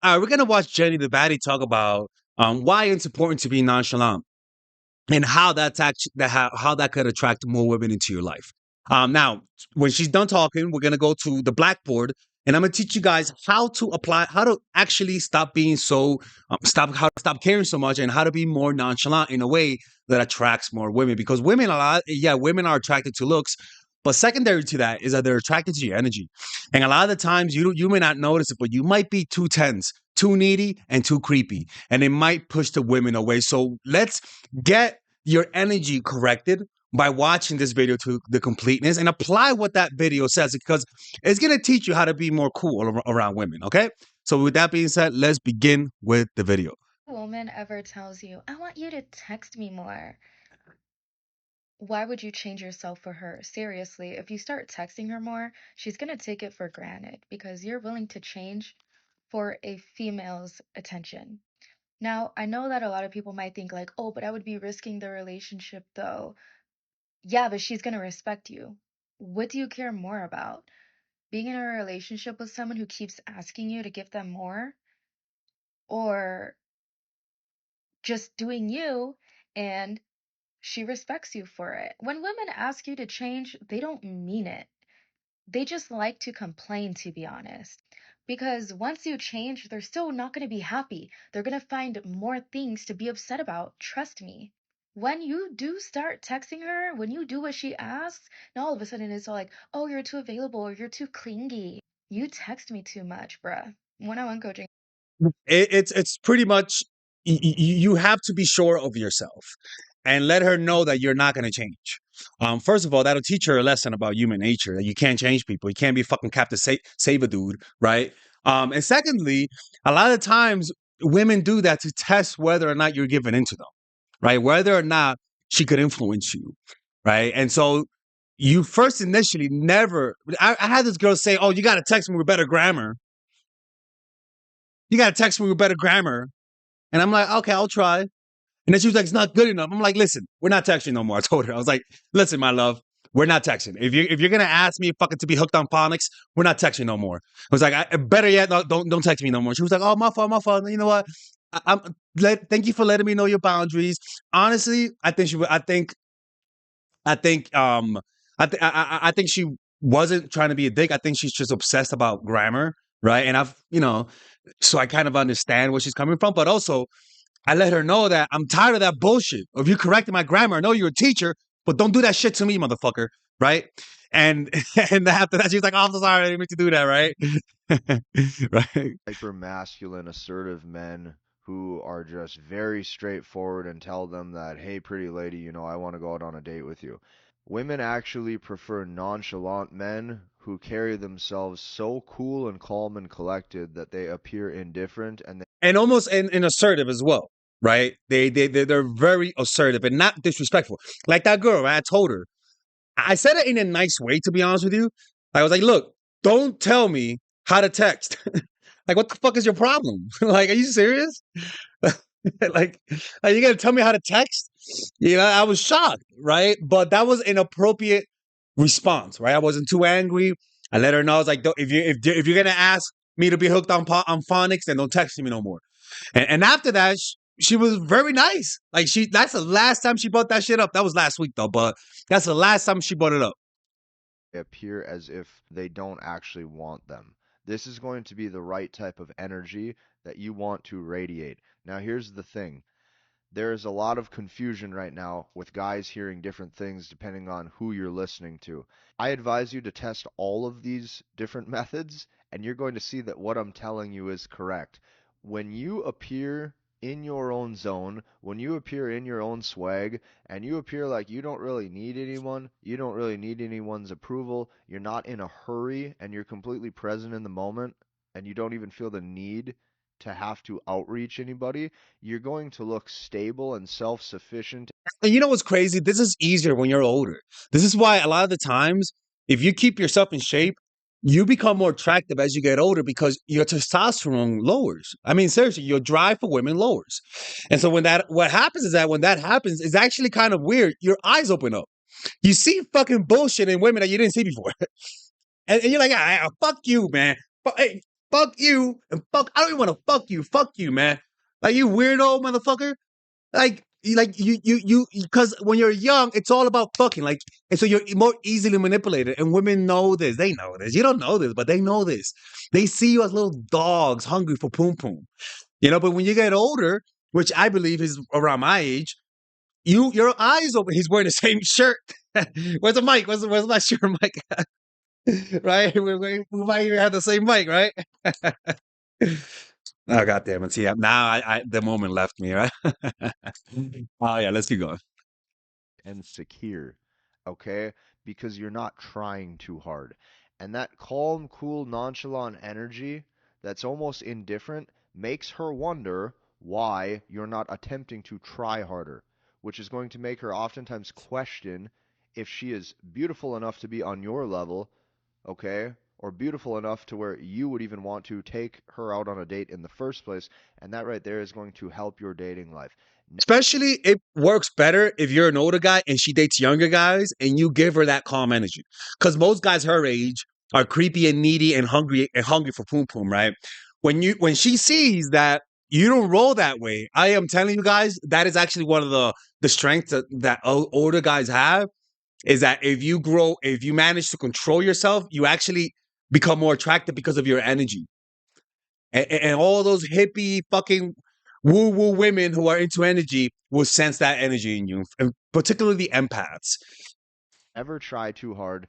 we're gonna watch Jenny the baddie talk about why it's important to be nonchalant and how that's actually how that could attract more women into your life. Now, when she's done talking, we're gonna go to the blackboard, and I'm gonna teach you guys how to apply, how to actually stop being so, how to stop caring so much, and how to be more nonchalant in a way that attracts more women. Because women, women are attracted to looks, but secondary to that is that they're attracted to your energy. And a lot of the times, you may not notice it, but you might be too tense, too needy, and too creepy, and it might push the women away. So let's get your energy corrected by watching this video to the completeness and apply what that video says, because it's going to teach you how to be more cool around women. Okay. So with that being said, let's begin with the video. Woman ever tells you, I want you to text me more, why would you change yourself for her? Seriously, if you start texting her more, she's gonna take it for granted because you're willing to change for a female's attention. Now, I know that a lot of people might think, like, oh, but I would be risking the relationship though. Yeah, but she's gonna respect you. What do you care more about? Being in a relationship with someone who keeps asking you to give them more, or just doing you and she respects you for it. When women ask you to change, they don't mean it. They just like to complain, to be honest. Because once you change, they're still not going to be happy. They're going to find more things to be upset about. Trust me. When you do start texting her, when you do what she asks, now all of a sudden it's all like, oh, you're too available or you're too clingy. You text me too much, bruh. One-on-one coaching. It's pretty much, you have to be sure of yourself and let her know that you're not going to change. First of all, that'll teach her a lesson about human nature, that you can't change people. You can't be fucking Captain Save a dude, right? And secondly, a lot of times women do that to test whether or not you're giving into them, right? Whether or not she could influence you, right? And so you first initially never. I had this girl say, "Oh, you got to text me with better grammar. You got to text me with better grammar." And I'm like, okay, I'll try. And then she was like, it's not good enough. I'm like, listen, we're not texting no more. I told her. I was like, listen, my love, we're not texting. If you're gonna ask me fucking to be hooked on phonics, we're not texting no more. I was like, better yet, no, don't text me no more. She was like, oh, my fault, my fault. You know what? Thank you for letting me know your boundaries. Honestly, I think she. I think. I think she wasn't trying to be a dick. I think she's just obsessed about grammar, right? And so I kind of understand where she's coming from, but also I let her know that I'm tired of that bullshit. Of you correcting my grammar. I know you're a teacher, but don't do that shit to me, motherfucker. Right? And and after that, she's like, "Oh, I'm so sorry, I didn't mean to do that." Right? Right? Hyper masculine, assertive men who are just very straightforward and tell them that, hey, pretty lady, I want to go out on a date with you. Women actually prefer nonchalant men who carry themselves so cool and calm and collected that they appear indifferent and And almost and assertive as well. Right? They're very assertive and not disrespectful. Like that girl, right? I told her. I said it in a nice way, to be honest with you. I was like, look, don't tell me how to text. Like, what the fuck is your problem? Like, are you serious? like, are you gonna tell me how to text? I was shocked, right? But that was an appropriate response, right? I wasn't too angry. I let her know. I was like, if you're gonna ask me to be hooked on phonics, then don't text me no more. And after that, she was very nice. Like that's the last time she brought that shit up. That was last week though, but that's the last time she brought it up. they appear as if they don't actually want them. This is going to be the right type of energy that you want to radiate. Now, here's the thing. There is a lot of confusion right now with guys hearing different things depending on who you're listening to. I advise you to test all of these different methods, and you're going to see that what I'm telling you is correct. When you appear in your own zone, when you appear in your own swag, and you appear like you don't really need anyone, you don't really need anyone's approval, you're not in a hurry, and you're completely present in the moment, and you don't even feel the need to have to outreach anybody, you're going to look stable and self-sufficient. And you know what's crazy? This is easier when you're older. This is why a lot of the times, if you keep yourself in shape, you become more attractive as you get older because your testosterone lowers. I mean, seriously, your drive for women lowers. And so what happens is that when that happens, it's actually kind of weird. Your eyes open up. You see fucking bullshit in women that you didn't see before. And you're like, fuck you, man. Hey, fuck you, and I don't even want to fuck you, man. Like, you weirdo motherfucker. Because when you're young, it's all about fucking. Like, and so you're more easily manipulated. And women know this. They know this. You don't know this, but they know this. They see you as little dogs hungry for poom poom. But when you get older, which I believe is around my age, your eyes open. He's wearing the same shirt. Where's the mic? Where's my shirt mic? Right? We might even have the same mic, right? Oh, God damn it. See, now the moment left me, right? Oh, yeah, let's keep going. and secure, okay? Because you're not trying too hard. And that calm, cool, nonchalant energy that's almost indifferent makes her wonder why you're not attempting to try harder, which is going to make her oftentimes question if she is beautiful enough to be on your level, okay? Or beautiful enough to where you would even want to take her out on a date in the first place. And that right there is going to help your dating life. Especially, it works better if you're an older guy and she dates younger guys and you give her that calm energy. Because most guys her age are creepy and needy and hungry for poom poom, right? When she sees that you don't roll that way, I am telling you guys, that is actually one of the strengths that older guys have, is that if you manage to control yourself, you actually become more attractive because of your energy. And all those hippie fucking woo woo women who are into energy will sense that energy in you, and particularly empaths. Never try too hard.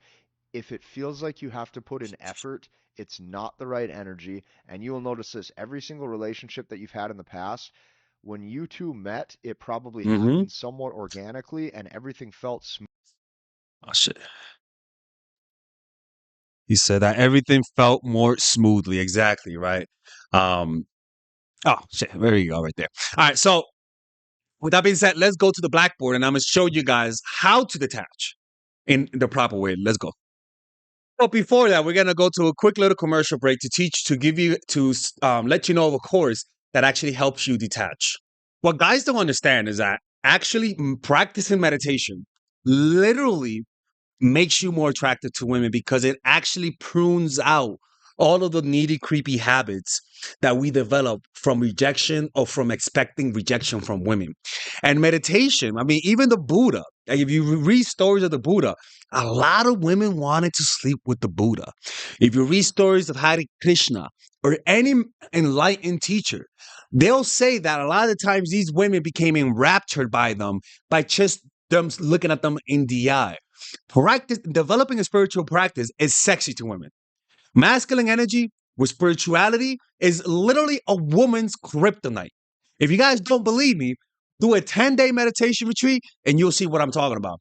If it feels like you have to put in effort, it's not the right energy. And you will notice this every single relationship that you've had in the past. When you two met, it probably Mm-hmm. happened somewhat organically and everything felt smooth. Oh shit. He said that everything felt more smoothly. Exactly, right. Um, oh shit. There you go, right there. All right. So with that being said, let's go to the blackboard and I'm gonna show you guys how to detach in the proper way. Let's go. But before that, we're gonna go to a quick little commercial break to give you let you know of a course that actually helps you detach. What guys don't understand is that actually practicing meditation literally makes you more attractive to women because it actually prunes out all of the needy, creepy habits that we develop from rejection or from expecting rejection from women. And meditation, I mean, even the Buddha, like if you read stories of the Buddha, a lot of women wanted to sleep with the Buddha. If you read stories of Hare Krishna or any enlightened teacher, they'll say that a lot of the times these women became enraptured by them by just them looking at them in the eye. Developing a spiritual practice is sexy to women. Masculine energy with spirituality is literally a woman's kryptonite. If you guys don't believe me, do a 10-day meditation retreat and you'll see what I'm talking about.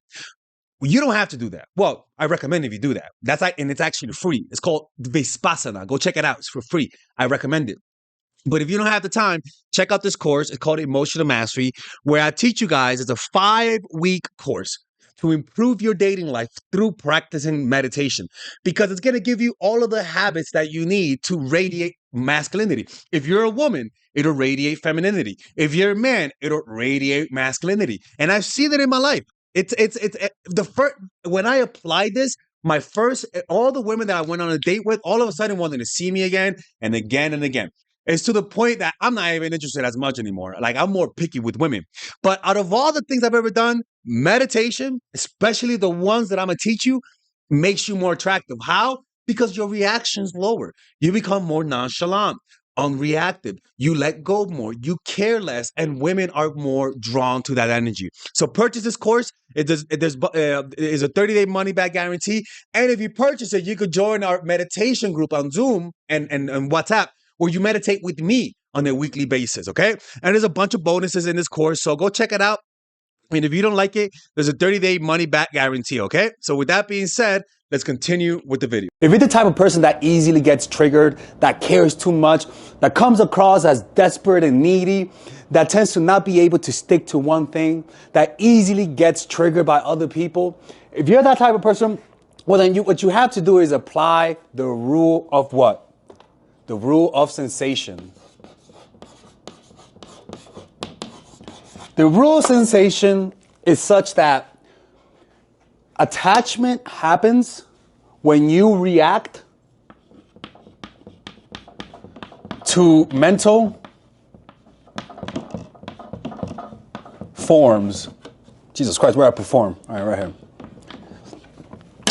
You don't have to do that. Well, I recommend if you do that. And it's actually free. It's called Vipassana. Go check it out. It's for free. I recommend it. But if you don't have the time, check out this course. It's called Emotional Mastery, where I teach you guys. It's a 5-week course to improve your dating life through practicing meditation, because it's going to give you all of the habits that you need to radiate masculinity. If you're a woman, it'll radiate femininity. If you're a man, it'll radiate masculinity. And I've seen it in my life. It's the first when I applied this. My first, all the women that I went on a date with, all of a sudden wanted to see me again and again and again. It's to the point that I'm not even interested as much anymore. Like, I'm more picky with women. But out of all the things I've ever done, meditation, especially the ones that I'm going to teach you, makes you more attractive. How? Because your reaction's lower. You become more nonchalant, unreactive. You let go more. You care less. And women are more drawn to that energy. So purchase this course. There's a 30-day money-back guarantee. And if you purchase it, you could join our meditation group on Zoom and WhatsApp, where you meditate with me on a weekly basis, okay? And there's a bunch of bonuses in this course, so go check it out. And if you don't like it, there's a 30-day money-back guarantee, okay? So with that being said, let's continue with the video. If you're the type of person that easily gets triggered, that cares too much, that comes across as desperate and needy, that tends to not be able to stick to one thing, that easily gets triggered by other people, if you're that type of person, well then what you have to do is apply the rule of what? The rule of sensation. The rule of sensation is such that attachment happens when you react to mental forms. Jesus Christ, where I perform? All right, right here.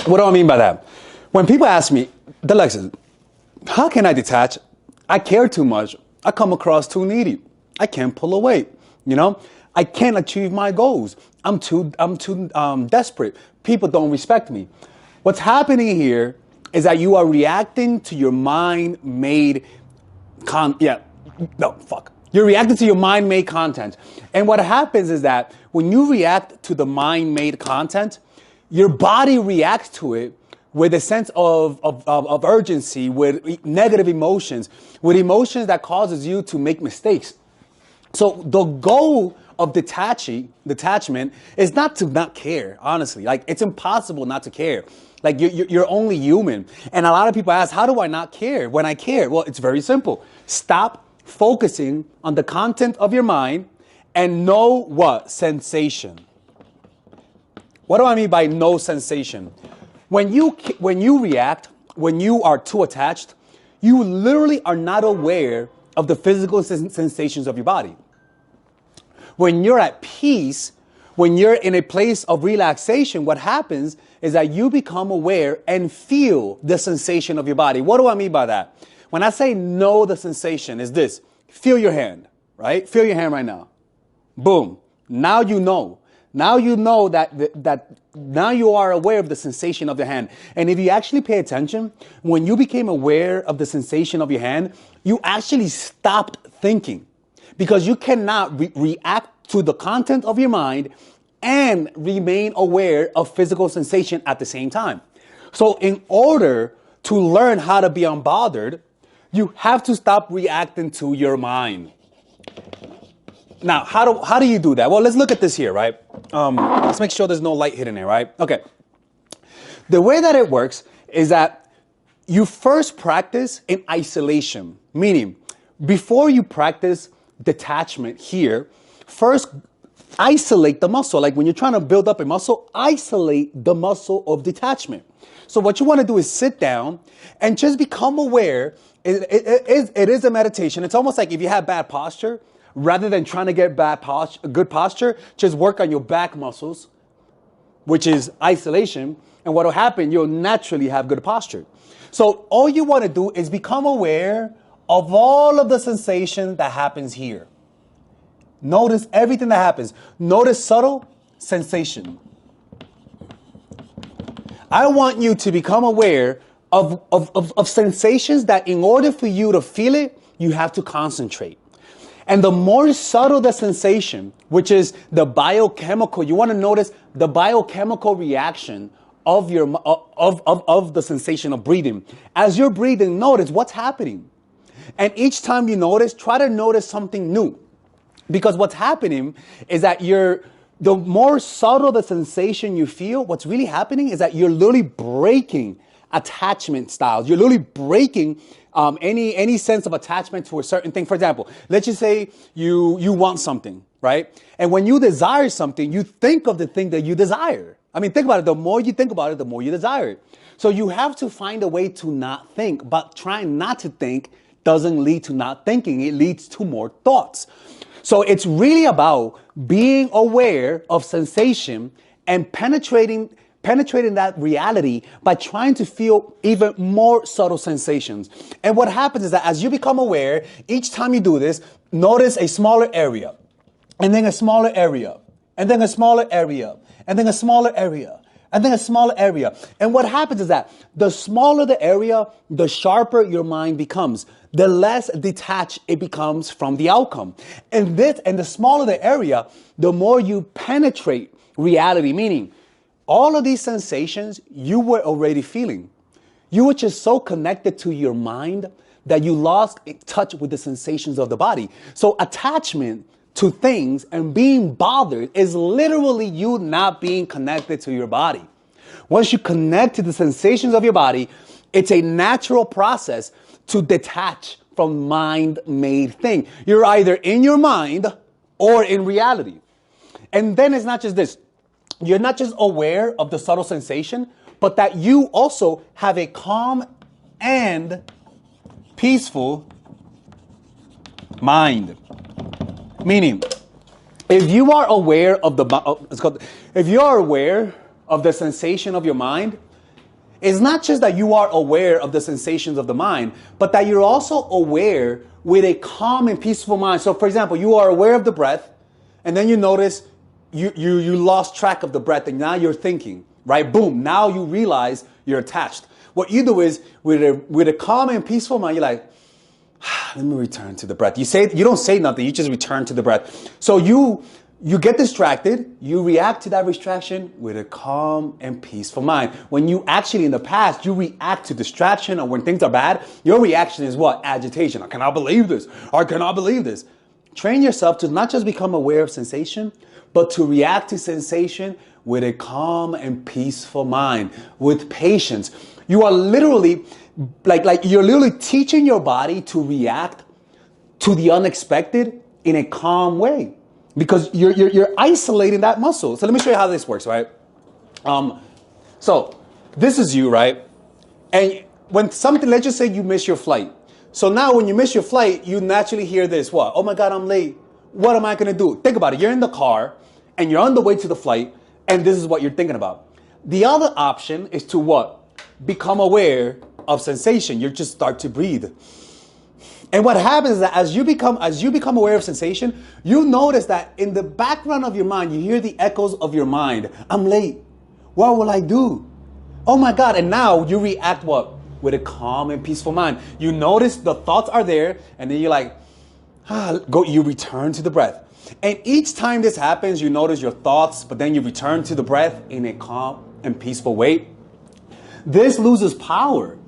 What do I mean by that? When people ask me, Delexis, how can I detach? I care too much. I come across too needy. I can't pull away. You know, I can't achieve my goals. I'm too desperate. People don't respect me. What's happening here is that you are reacting to your mind-made You're reacting to your mind-made content. And what happens is that when you react to the mind-made content, your body reacts to it with a sense of urgency, with negative emotions, with emotions that causes you to make mistakes. So the goal of detachment is not to not care, honestly. Like, it's impossible not to care. Like, you're only human. And a lot of people ask, how do I not care when I care? Well, it's very simple. Stop focusing on the content of your mind and know what? Sensation. What do I mean by no sensation? When you react, when you are too attached, you literally are not aware of the physical sensations of your body. When you're at peace, when you're in a place of relaxation, what happens is that you become aware and feel the sensation of your body. What do I mean by that? When I say know the sensation, is this: feel your hand, right? Feel your hand right now. Boom. Now you know. Now you know that now you are aware of the sensation of your hand. And if you actually pay attention, when you became aware of the sensation of your hand, you actually stopped thinking, because you cannot react to the content of your mind and remain aware of physical sensation at the same time. So in order to learn how to be unbothered, you have to stop reacting to your mind. Now, how do you do that? Well, let's look at this here, right? Let's make sure there's no light hitting it, right? Okay. The way that it works is that you first practice in isolation, meaning before you practice detachment here, first isolate the muscle. Like when you're trying to build up a muscle, isolate the muscle of detachment. So what you want to do is sit down and just become aware. It is a meditation. It's almost like if you have bad posture, rather than trying to get good posture, just work on your back muscles, which is isolation. And what will happen, you'll naturally have good posture. So all you want to do is become aware of all of the sensation that happens here. Notice everything that happens. Notice subtle sensation. I want you to become aware of sensations that in order for you to feel it, you have to concentrate. And the more subtle the sensation, which is the biochemical, you want to notice the biochemical reaction of the sensation of breathing. As you're breathing, notice what's happening. And each time you notice, try to notice something new. Because what's happening is that the more subtle the sensation you feel, what's really happening is that you're literally breaking attachment styles. You're literally breaking any sense of attachment to a certain thing. For example, let's just say you want something, right? And when you desire something, you think of the thing that you desire. I mean, think about it. The more you think about it, the more you desire it. So you have to find a way to not think, but trying not to think doesn't lead to not thinking. It leads to more thoughts. So it's really about being aware of sensation and penetrating that reality by trying to feel even more subtle sensations. And what happens is that as you become aware, each time you do this, notice a smaller area, and then a smaller area, and then a smaller area, and then a smaller area, and then a smaller area. And what happens is that the smaller the area, the sharper your mind becomes, the less detached it becomes from the outcome. And the smaller the area, the more you penetrate reality, meaning all of these sensations you were already feeling. You were just so connected to your mind that you lost touch with the sensations of the body. So attachment to things and being bothered is literally you not being connected to your body. Once you connect to the sensations of your body, it's a natural process to detach from mind-made thing. You're either in your mind or in reality. And then it's not just this. You're not just aware of the subtle sensation, but that you also have a calm and peaceful mind. Meaning, if you are aware of if you are aware of the sensation of your mind, it's not just that you are aware of the sensations of the mind, but that you're also aware with a calm and peaceful mind. So, for example, you are aware of the breath, and then you notice you lost track of the breath, and now you're thinking, right? Boom! Now you realize you're attached. What you do is with a calm and peaceful mind, you're like, let me return to the breath. You don't say nothing, you just return to the breath. So you get distracted, you react to that distraction with a calm and peaceful mind. When you actually in the past, you react to distraction, or when things are bad, your reaction is what? Agitation. I cannot believe this. I cannot believe this. Train yourself to not just become aware of sensation, but to react to sensation with a calm and peaceful mind, with patience. You are literally you're literally teaching your body to react to the unexpected in a calm way, because you're isolating that muscle. So let me show you how this works, right? So this is you, right? And when something, let's just say you miss your flight. So now when you miss your flight, you naturally hear this, what? Oh my God, I'm late. What am I gonna do? Think about it. You're in the car and you're on the way to the flight, and this is what you're thinking about. The other option is to what? Become aware of sensation. You just start to breathe. And what happens is that as you become aware of sensation, you notice that in the background of your mind, you hear the echoes of your mind. I'm late. What will I do? Oh my God. And now you react what? With a calm and peaceful mind. You notice the thoughts are there, and then you're like, you return to the breath. And each time this happens, you notice your thoughts, but then you return to the breath in a calm and peaceful way. This loses power,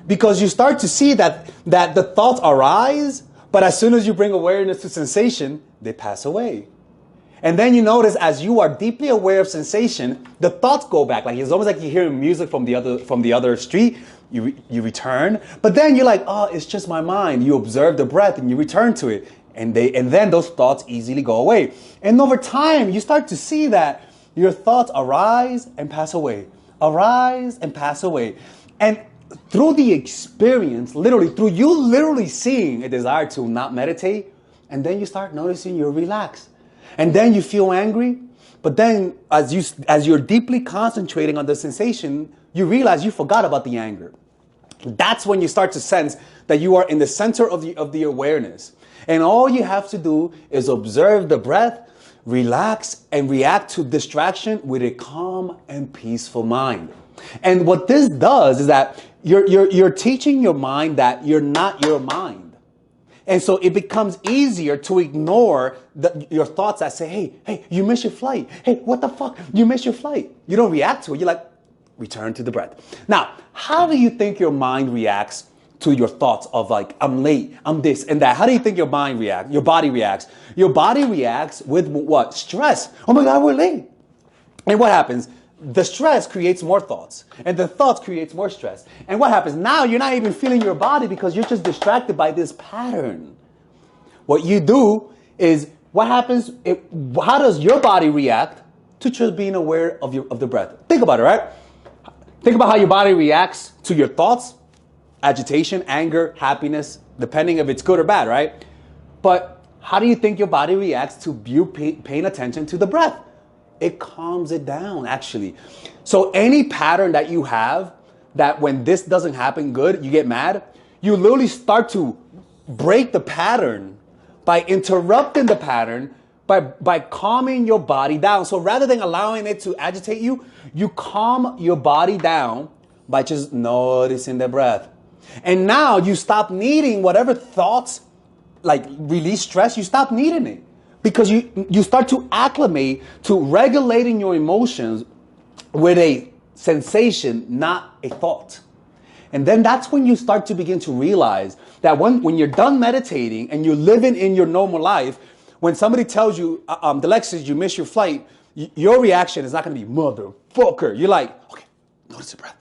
because you start to see that the thoughts arise, but as soon as you bring awareness to sensation, they pass away. And then you notice, as you are deeply aware of sensation, the thoughts go back. Like it's almost like you're hearing music from the other street. You return, but then you're like, oh, it's just my mind. You observe the breath and you return to it, and then those thoughts easily go away. And over time, you start to see that your thoughts arise and pass away, arise and pass away, and through the experience, through you seeing a desire to not meditate, and then you start noticing you're relaxed. And then you feel angry, but then as you're deeply concentrating on the sensation, you realize you forgot about the anger. That's when you start to sense that you are in the center of the awareness. And all you have to do is observe the breath, relax, and react to distraction with a calm and peaceful mind. And what this does is that you're teaching your mind that you're not your mind. And so it becomes easier to ignore your thoughts that say, hey, you missed your flight. Hey, what the fuck? You missed your flight. You don't react to it. You're like, return to the breath. Now, how do you think your mind reacts to your thoughts of like, I'm late, I'm this and that? How do you think your body reacts? Your body reacts with what? Stress. Oh my God, we're late. And what happens? The stress creates more thoughts, and the thoughts creates more stress. And what happens? Now you're not even feeling your body because you're just distracted by this pattern. What you do is, what happens? How does your body react to just being aware of the breath? Think about it, right? Think about how your body reacts to your thoughts, agitation, anger, happiness, depending if it's good or bad, right? But how do you think your body reacts to you paying attention to the breath? It calms it down, actually. So any pattern that you have, that when this doesn't happen good, you get mad, you literally start to break the pattern by interrupting the pattern, by calming your body down. So rather than allowing it to agitate you, you calm your body down by just noticing the breath. And now you stop needing whatever thoughts like release stress, you stop needing it. Because you start to acclimate to regulating your emotions with a sensation, not a thought. And then that's when you start to begin to realize that when you're done meditating and you're living in your normal life, when somebody tells you, Alexis, you missed your flight, your reaction is not going to be, motherfucker. You're like, okay, notice the breath.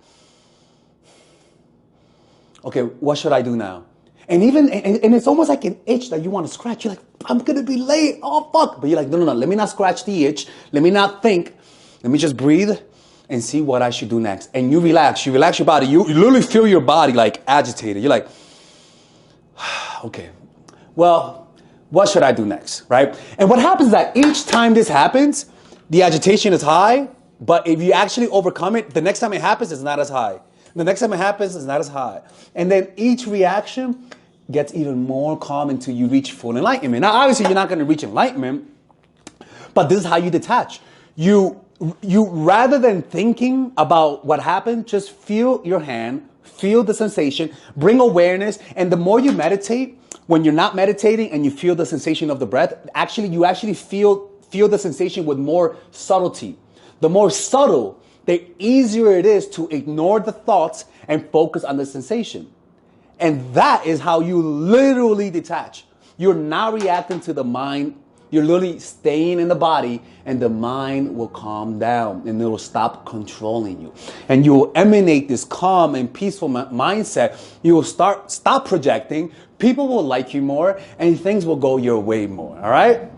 Okay, what should I do now? And it's almost like an itch that you want to scratch. You're like, I'm going to be late. Oh, fuck. But you're like, no. Let me not scratch the itch. Let me not think. Let me just breathe and see what I should do next. And you relax. You relax your body. You literally feel your body like agitated. You're like, okay, well, What should I do next, right? And what happens is that each time this happens, the agitation is high, but if you actually overcome it, the next time it happens, it's not as high. The next time it happens, it's not as high. And then each reaction gets even more calm until you reach full enlightenment. Now, obviously, you're not going to reach enlightenment, but this is how you detach. You rather than thinking about what happened, just feel your hand, feel the sensation, bring awareness, and the more you meditate, when you're not meditating and you feel the sensation of the breath, you actually feel the sensation with more subtlety. The more subtle, the easier it is to ignore the thoughts and focus on the sensation. And that is how you literally detach. You're not reacting to the mind. You're literally staying in the body, and the mind will calm down and it'll stop controlling you. And you will emanate this calm and peaceful mindset. You will stop projecting. People will like you more, and things will go your way more. All right?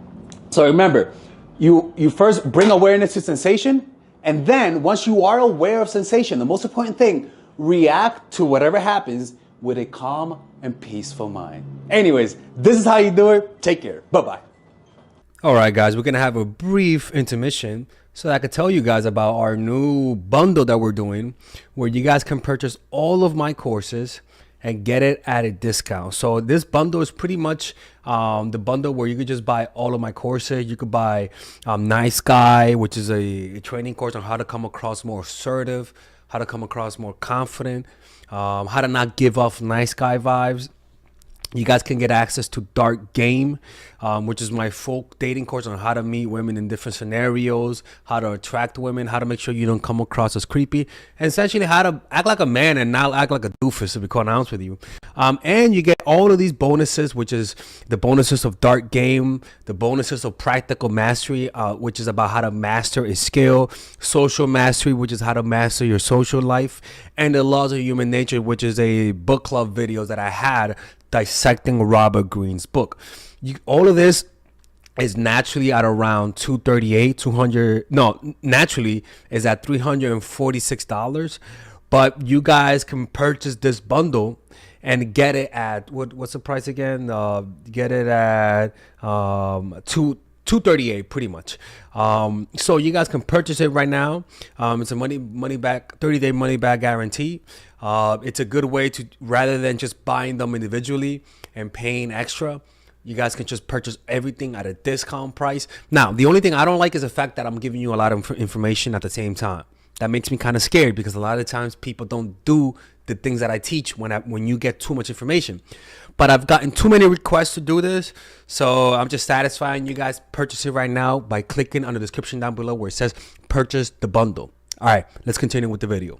So remember, you first bring awareness to sensation, and then once you are aware of sensation, the most important thing, react to whatever happens with a calm and peaceful mind. Anyways, this is how you do it. Take care. Bye-bye. All right, guys, we're going to have a brief intermission so that I can tell you guys about our new bundle that we're doing, where you guys can purchase all of my courses and get it at a discount. So this bundle is pretty much the bundle where you could just buy all of my courses. You could buy Nice Guy, which is a training course on how to come across more assertive, how to come across more confident, how to not give off nice guy vibes. You guys can get access to Dark Game, which is my full dating course on how to meet women in different scenarios, how to attract women, how to make sure you don't come across as creepy, and essentially how to act like a man and not act like a doofus, to be quite honest with you. And you get all of these bonuses, which is the bonuses of Dark Game, the bonuses of Practical Mastery, which is about how to master a skill, Social Mastery, which is how to master your social life, and the Laws of Human Nature, which is a book club videos that I had dissecting Robert Greene's book. All of this is naturally at around naturally is at $346, but you guys can purchase this bundle and get it at what's the price again? Get it at $238 pretty much. So you guys can purchase it right now. It's a money back 30-day money back guarantee. It's a good way to, rather than just buying them individually and paying extra, you guys can just purchase everything at a discount price. Now, the only thing I don't like is the fact that I'm giving you a lot of information at the same time. That makes me kind of scared, because a lot of times people don't do the things that I teach when you get too much information. But I've gotten too many requests to do this, so I'm just satisfying you guys. Purchase it right now by clicking on the description down below where it says purchase the bundle. All right, let's continue with the video.